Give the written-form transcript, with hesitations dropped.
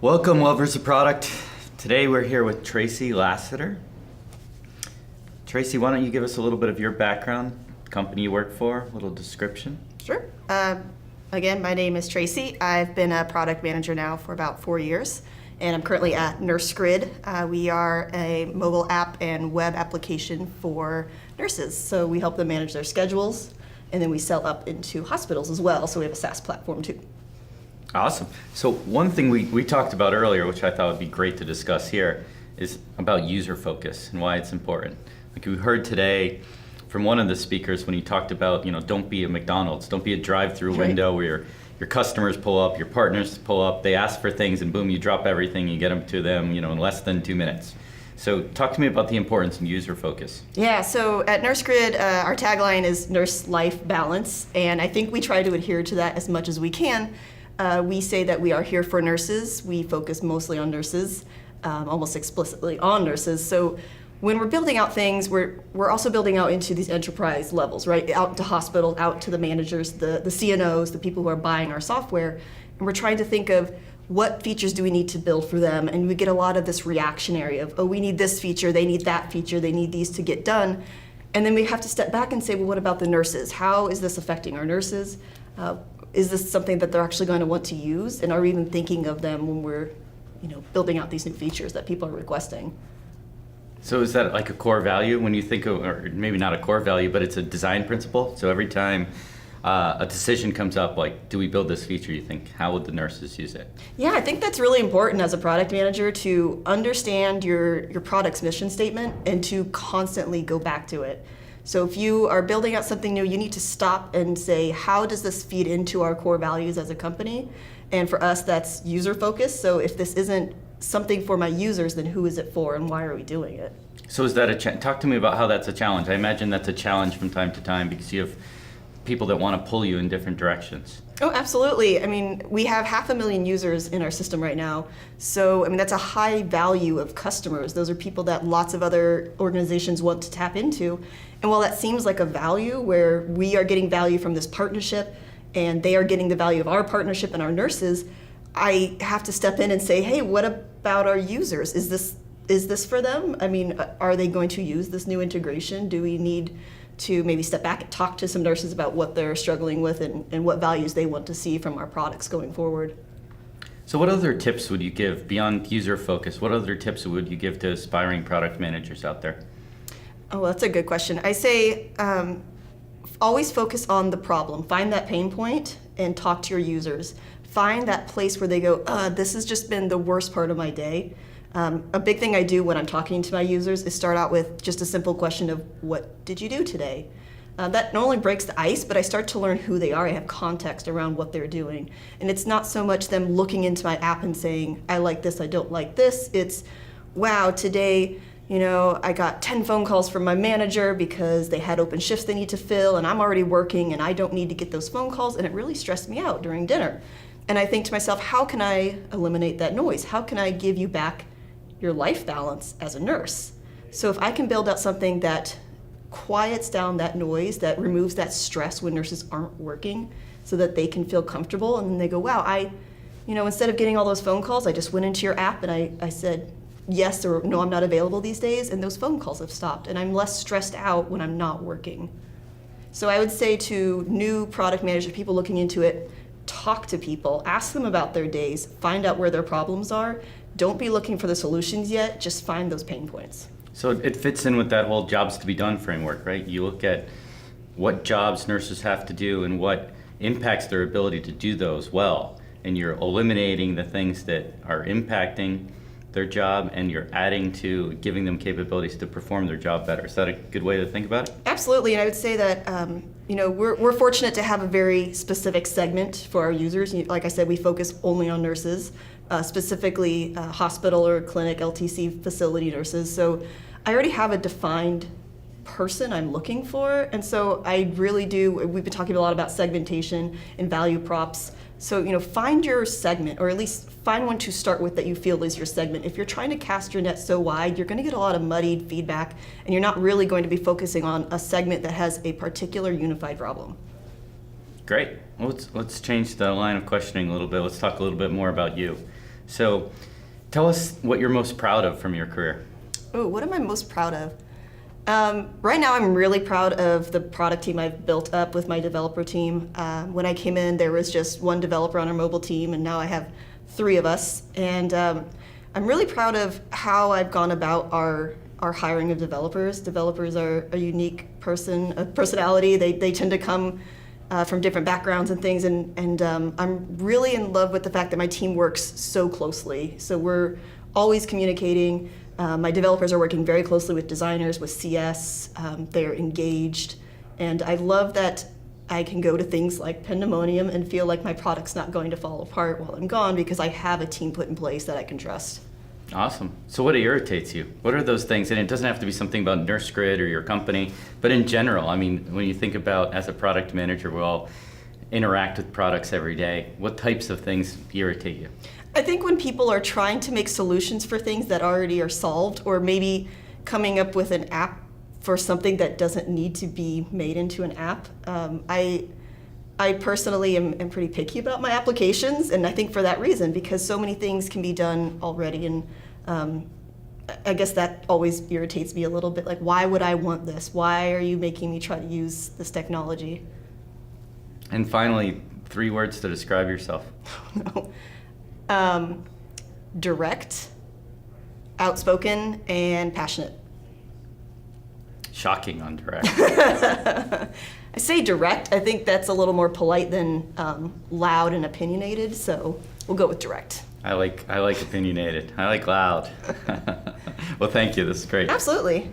Welcome, lovers of product. Today we're here with Tracy Lasseter. Tracy, why don't you give us a little bit of your background, company you work for, a little description? Sure. Again, my name is Tracy. I've been a product manager now for about 4 years, and I'm currently at NurseGrid. We are a mobile app and web application for nurses. So we help them manage their schedules, and then we sell up into hospitals as well. So we have a SaaS platform too. Awesome. So one thing we talked about earlier, which I thought would be great to discuss here, is about user focus and why it's important. Like we heard today from one of the speakers when he talked about, don't be a McDonald's, don't be a drive-through window where your customers pull up, your partners pull up, they ask for things, and boom, you drop everything, you get them to them, in less than 2 minutes. So talk to me about the importance of user focus. Yeah, so at NurseGrid, our tagline is nurse-life balance, and I think we try to adhere to that as much as we can. We say that we are here for nurses. We focus mostly on nurses, almost explicitly on nurses. So when we're building out things, we're also building out into these enterprise levels, right? Out to hospitals, out to the managers, the CNOs, the people who are buying our software. And we're trying to think of what features do we need to build for them. And we get a lot of this reactionary of, we need this feature, they need that feature, they need these to get done. And then we have to step back and say, well, what about the nurses? How is this affecting our nurses? Is this something that they're actually going to want to use? And are we even thinking of them when we're, building out these new features that people are requesting? So is that like a core value when you think of, or maybe not a core value, but it's a design principle? So every time a decision comes up, like, do we build this feature, you think, how would the nurses use it? Yeah, I think that's really important as a product manager to understand your product's mission statement and to constantly go back to it. So if you are building out something new, you need to stop and say, how does this feed into our core values as a company? And for us, that's user focused. So if this isn't something for my users, then who is it for and why are we doing it? So is that talk to me about how that's a challenge. I imagine that's a challenge from time to time because you have people that want to pull you in different directions. Oh, absolutely. I mean, we have 500,000 users in our system right now. So, that's a high value of customers. Those are people that lots of other organizations want to tap into. And while that seems like a value where we are getting value from this partnership and they are getting the value of our partnership and our nurses, I have to step in and say, hey, what about our users? Is this for them? Are they going to use this new integration? Do we need to maybe step back and talk to some nurses about what they're struggling with and what values they want to see from our products going forward? So what other tips would you give beyond user focus? What other tips would you give to aspiring product managers out there? Oh, that's a good question. I say always focus on the problem. Find that pain point and talk to your users. Find that place where they go, this has just been the worst part of my day. A big thing I do when I'm talking to my users is start out with just a simple question of, what did you do today? That not only breaks the ice, but I start to learn who they are. I have context around what they're doing. And it's not so much them looking into my app and saying, I like this, I don't like this. It's, wow, today, I got 10 phone calls from my manager because they had open shifts they need to fill, and I'm already working, and I don't need to get those phone calls, and it really stressed me out during dinner. And I think to myself, how can I eliminate that noise? How can I give you back your life balance as a nurse? So if I can build out something that quiets down that noise, that removes that stress when nurses aren't working so that they can feel comfortable, and then they go, wow, instead of getting all those phone calls, I just went into your app and I said, yes or no, I'm not available these days, and those phone calls have stopped, and I'm less stressed out when I'm not working. So I would say to new product managers, people looking into it, talk to people, ask them about their days, find out where their problems are. Don't be looking for the solutions yet, just find those pain points. So it fits in with that whole jobs to be done framework, right? You look at what jobs nurses have to do and what impacts their ability to do those well, and you're eliminating the things that are impacting their job, and you're adding to giving them capabilities to perform their job better. Is that a good way to think about it? Absolutely, and I would say that we're fortunate to have a very specific segment for our users. Like I said, we focus only on nurses, specifically hospital or clinic, LTC facility nurses. So I already have a defined person I'm looking for, and so I really do. We've been talking a lot about segmentation and value props. So, find your segment, or at least find one to start with that you feel is your segment. If you're trying to cast your net so wide, you're going to get a lot of muddied feedback, and you're not really going to be focusing on a segment that has a particular unified problem. Great. Well, let's change the line of questioning a little bit. Let's talk a little bit more about you. So tell us what you're most proud of from your career. Oh, what am I most proud of? Right now, I'm really proud of the product team I've built up with my developer team. When I came in, there was just one developer on our mobile team, and now I have 3 of us. And I'm really proud of how I've gone about our hiring of developers. Developers are a unique personality. They tend to come from different backgrounds and things, and I'm really in love with the fact that my team works so closely. So we're always communicating. My developers are working very closely with designers, with CS. They're engaged, and I love that I can go to things like Pandemonium and feel like my product's not going to fall apart while I'm gone because I have a team put in place that I can trust. Awesome. So what irritates you? What are those things? And it doesn't have to be something about NurseGrid or your company, but in general, I mean, when you think about as a product manager, we all interact with products every day. What types of things irritate you? I think when people are trying to make solutions for things that already are solved, or maybe coming up with an app for something that doesn't need to be made into an app, I personally am pretty picky about my applications, and I think for that reason, because so many things can be done already, and I guess that always irritates me a little bit. Like, why would I want this? Why are you making me try to use this technology? And finally, 3 words to describe yourself. No. Direct, outspoken, and passionate. Shocking on direct. I say direct. I think that's a little more polite than loud and opinionated, so we'll go with direct. I like opinionated. I like loud. Well, thank you. This is great. Absolutely.